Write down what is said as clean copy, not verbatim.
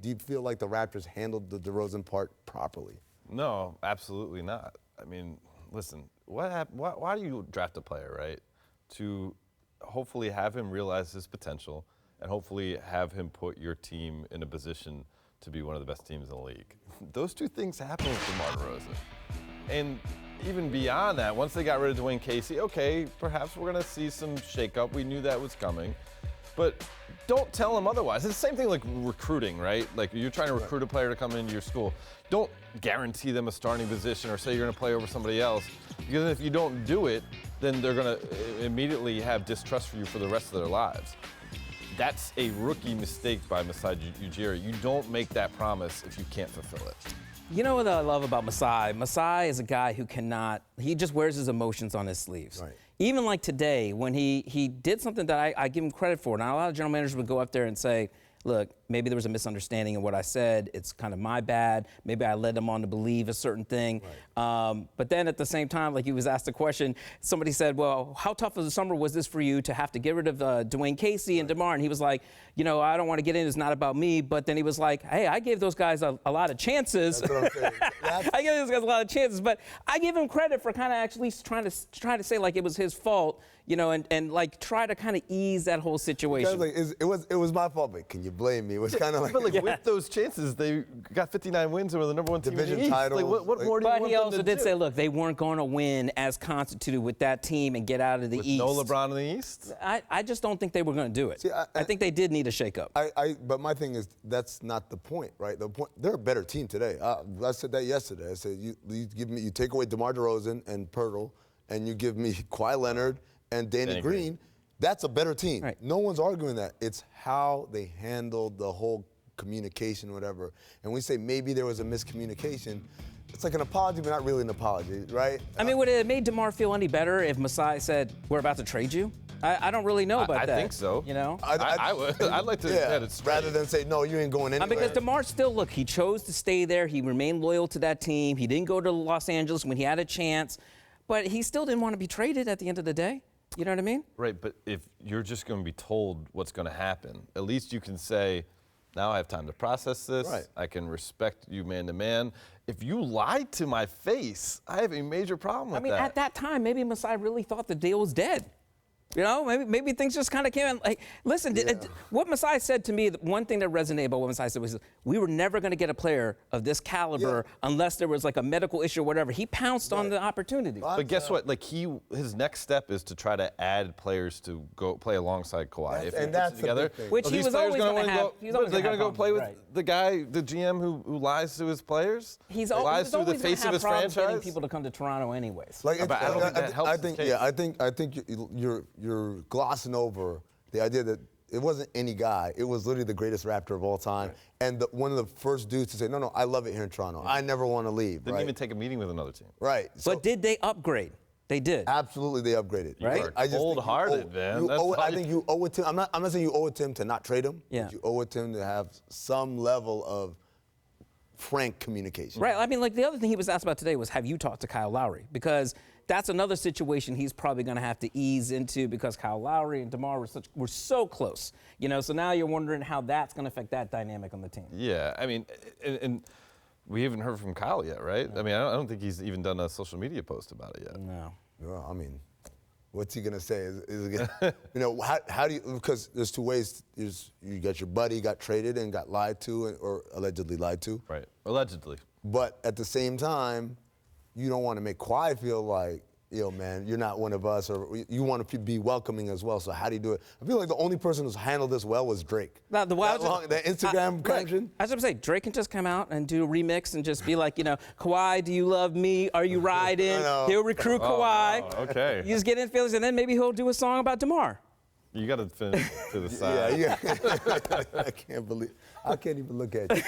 Do you feel like the Raptors handled the DeRozan part properly? No, absolutely not. I mean, listen, why do you draft a player, right? To hopefully have him realize his potential and hopefully have him put your team in a position to be one of the best teams in the league. Those two things happen with DeMar DeRozan. And even beyond that, once they got rid of Dwayne Casey, okay, perhaps we're going to see some shakeup. We knew that was coming. But don't tell them otherwise. It's the same thing like recruiting, right? Like you're trying to recruit a player to come into your school. Don't guarantee them a starting position or say you're going to play over somebody else. Because if you don't do it, then they're going to immediately have distrust for you for the rest of their lives. That's a rookie mistake by Masai Ujiri. You don't make that promise if you can't fulfill it. You know what I love about Masai? Masai is a guy who he just wears his emotions on his sleeves. Right. Even like today, when he did something that I give him credit for. Now, a lot of general managers would go up there and say, look, maybe there was a misunderstanding in what I said. It's kind of my bad. Maybe I led him on to believe a certain thing. Right. But then at the same time, like he was asked a question, somebody said, well, how tough of a summer was this for you to have to get rid of Dwayne Casey and DeMar? And he was like, you know, I don't want to get in. It's not about me. But then he was like, hey, I gave those guys a lot of chances. That's what I'm saying. I gave those guys a lot of chances. But I give him credit for kind of actually trying to say like it was his fault, you know, and like try to kind of ease that whole situation. Like, it was my fault, but can you blame me? It was kind of like, but like with those chances, they got 59 wins and were the number one team division in the East. titles. Like, what more do you want them to do? But he also did say, look, they weren't going to win as constituted with that team and get out of the with East. No LeBron in the East? I just don't think they were going to do it. See, I think they did need a shakeup. But my thing is, that's not the point, right? The point, they're a better team today. I said that yesterday. I said, you take away DeMar DeRozan and Pirtle, and you give me Kawhi Leonard and Danny Green. That's a better team. Right. No one's arguing that. It's how they handled the whole communication, whatever. And we say maybe there was a miscommunication. It's like an apology, but not really an apology, right? I mean, would it have made DeMar feel any better if Masai said, we're about to trade you? I don't really know about that. I think so. You know? I would. I'd like to get it straight. Rather than say, no, you ain't going anywhere. Because DeMar still, look, he chose to stay there. He remained loyal to that team. He didn't go to Los Angeles when he had a chance. But he still didn't want to be traded at the end of the day. You know what I mean? Right, but if you're just going to be told what's going to happen, at least you can say, now I have time to process this. Right. I can respect you man to man. If you lied to my face, I have a major problem with that. I mean, at that time, maybe Masai really thought the deal was dead. You know, maybe things just kind of came in. Like, listen, what Masai said to me, one thing that resonated about what Masai said was, we were never going to get a player of this caliber unless there was like a medical issue or whatever. He pounced on the opportunity. But guess what? Like his next step is to try to add players to go play alongside Kawhi. If and that's together, which he was always going to have. Are they going to go play with the guy, the GM who lies to his players? He's lies always to the face of his franchise. Getting people to come to Toronto, anyways. Like, but I don't think that helps. I think you're glossing over the idea that it wasn't any guy. It was literally the greatest Raptor of all time. Right. And one of the first dudes to say, no, I love it here in Toronto. I never want to leave. Didn't even take a meeting with another team. Right. So, but did they upgrade? They did. Absolutely, they upgraded. Right? I just cold-hearted, man. I think you owe it to him. I'm not saying you owe it to him to not trade him. Yeah. But you owe it to him to have some level of frank communication. Right. I mean, like the other thing he was asked about today was, have you talked to Kyle Lowry? Because that's another situation he's probably going to have to ease into because Kyle Lowry and DeMar were so close. You know, so now you're wondering how that's going to affect that dynamic on the team. Yeah. I mean, and we haven't heard from Kyle yet, right? No. I mean, I don't think he's even done a social media post about it yet. No. Well, I mean, what's he going to say? Is you know, how do you, because there's two ways. You got your buddy got traded and got lied to or allegedly lied to. Right. Allegedly. But at the same time, you don't want to make Kawhi feel like, yo, man, you're not one of us, or you want to be welcoming as well. So how do you do it? I feel like the only person who's handled this well was Drake. Now, the Instagram connection. I was going to say, Drake can just come out and do a remix and just be like, you know, Kawhi, do you love me? Are you riding? He'll recruit Kawhi. Okay. You just get in feelings, and then maybe he'll do a song about DeMar. You got to finish to the side. Yeah. I can't even look at you.